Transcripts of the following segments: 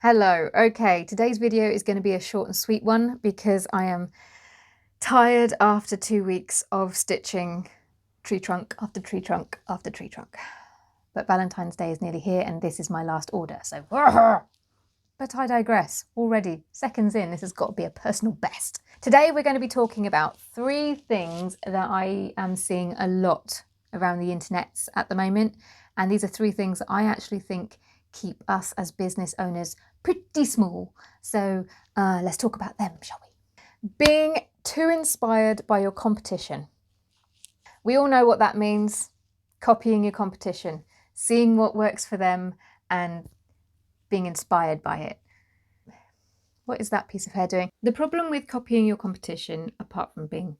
Hello. Okay, today's video is going to be a short and sweet one because I am tired after 2 weeks of stitching tree trunk after tree trunk after tree trunk. But Valentine's Day is nearly here and this is my last order, so but I digress. Already, seconds in, this has got to be a personal best. Today we're going to be talking about 3 things that I am seeing a lot around the internets at the moment, and these are 3 things that I actually think keep us as business owners pretty small. So let's talk about them, shall we? Being too inspired by your competition. We all know what that means. Copying your competition, seeing what works for them and being inspired by it. What is that piece of hair doing? The problem with copying your competition, apart from being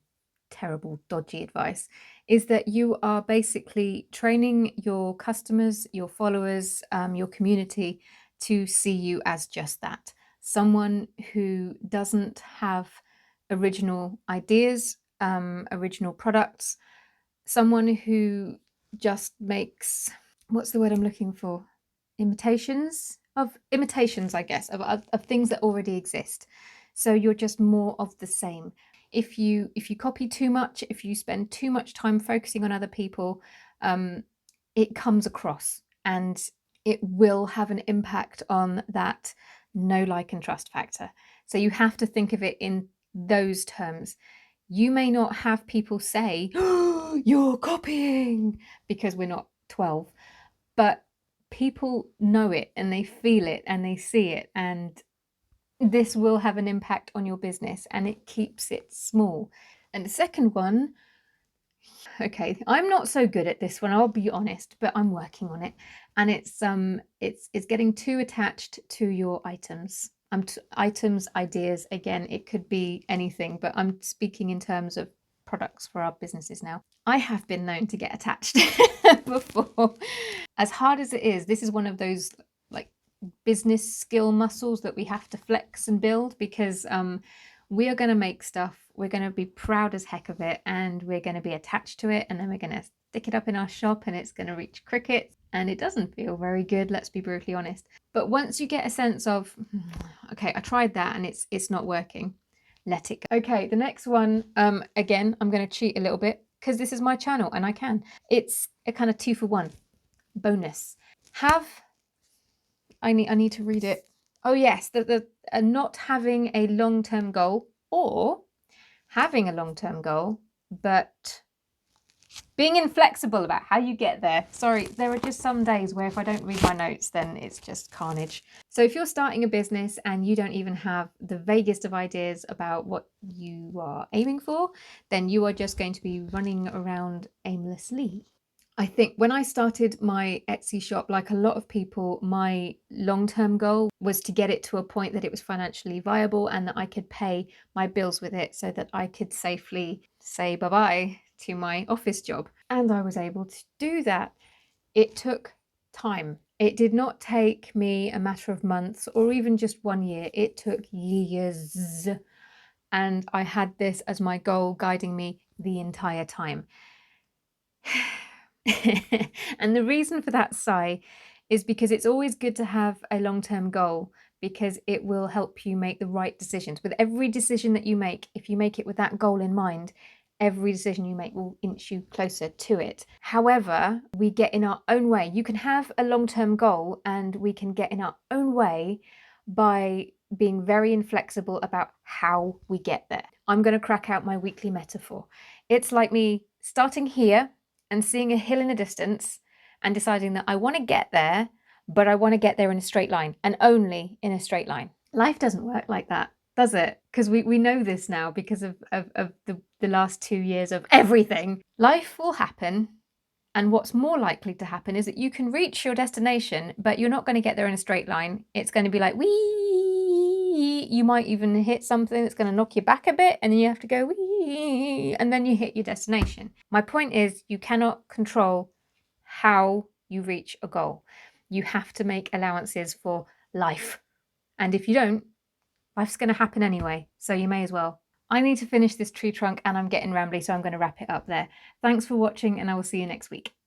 terrible, dodgy advice, is that you are basically training your customers, your followers, your community to see you as just that. Someone who doesn't have original ideas, original products, someone who just makes, what's the word I'm looking for? Imitations, I guess, of things that already exist. So you're just more of the same. If you copy too much, if you spend too much time focusing on other people, it comes across and it will have an impact on that know, like and trust factor. So you have to think of it in those terms. You may not have people say, oh, you're copying, because we're not 12, but people know it and they feel it and they see it, and this will have an impact on your business and it keeps it small. And the second one, okay, I'm not so good at this one, I'll be honest, but I'm working on it, and it's getting too attached to your items. Items, ideas, again, it could be anything, but I'm speaking in terms of products for our businesses now. I have been known to get attached before. As hard as it is, this is one of those like business skill muscles that we have to flex and build, because we are going to make stuff, we're going to be proud as heck of it, and we're going to be attached to it, and then we're going to stick it up in our shop and it's going to reach crickets, and it doesn't feel very good, let's be brutally honest. But once you get a sense of, okay, I tried that and it's not working, let it go. Okay, the next one, again, I'm going to cheat a little bit because this is my channel and I can. It's a kind of 2 for 1 bonus. I need to read it. Oh yes, the not having a long-term goal, or having a long-term goal but being inflexible about how you get there. Sorry, there are just some days where if I don't read my notes, then it's just carnage. So if you're starting a business and you don't even have the vaguest of ideas about what you are aiming for, then you are just going to be running around aimlessly. I think when I started my Etsy shop, like a lot of people, my long-term goal was to get it to a point that it was financially viable and that I could pay my bills with it so that I could safely say bye-bye to my office job. And I was able to do that. It took time. It did not take me a matter of months or even just 1 year. It took years. And I had this as my goal guiding me the entire time. And the reason for that sigh is because it's always good to have a long-term goal, because it will help you make the right decisions. With every decision that you make, if you make it with that goal in mind, every decision you make will inch you closer to it. However, we get in our own way. You can have a long-term goal and we can get in our own way by being very inflexible about how we get there. I'm going to crack out my weekly metaphor. It's like me starting here and seeing a hill in the distance and deciding that I want to get there, but I want to get there in a straight line, and only in a straight line. Life doesn't work like that, does it? Because we know this now because of the last 2 years of everything. Life will happen, and what's more likely to happen is that you can reach your destination, but you're not going to get there in a straight line. It's going to be like, wee! You might even hit something that's going to knock you back a bit, and then you have to go, wee! And then you hit your destination. My point is, you cannot control how you reach a goal. You have to make allowances for life. And if you don't, life's going to happen anyway, so you may as well. I need to finish this tree trunk and I'm getting rambly, so I'm going to wrap it up there. Thanks for watching and I will see you next week.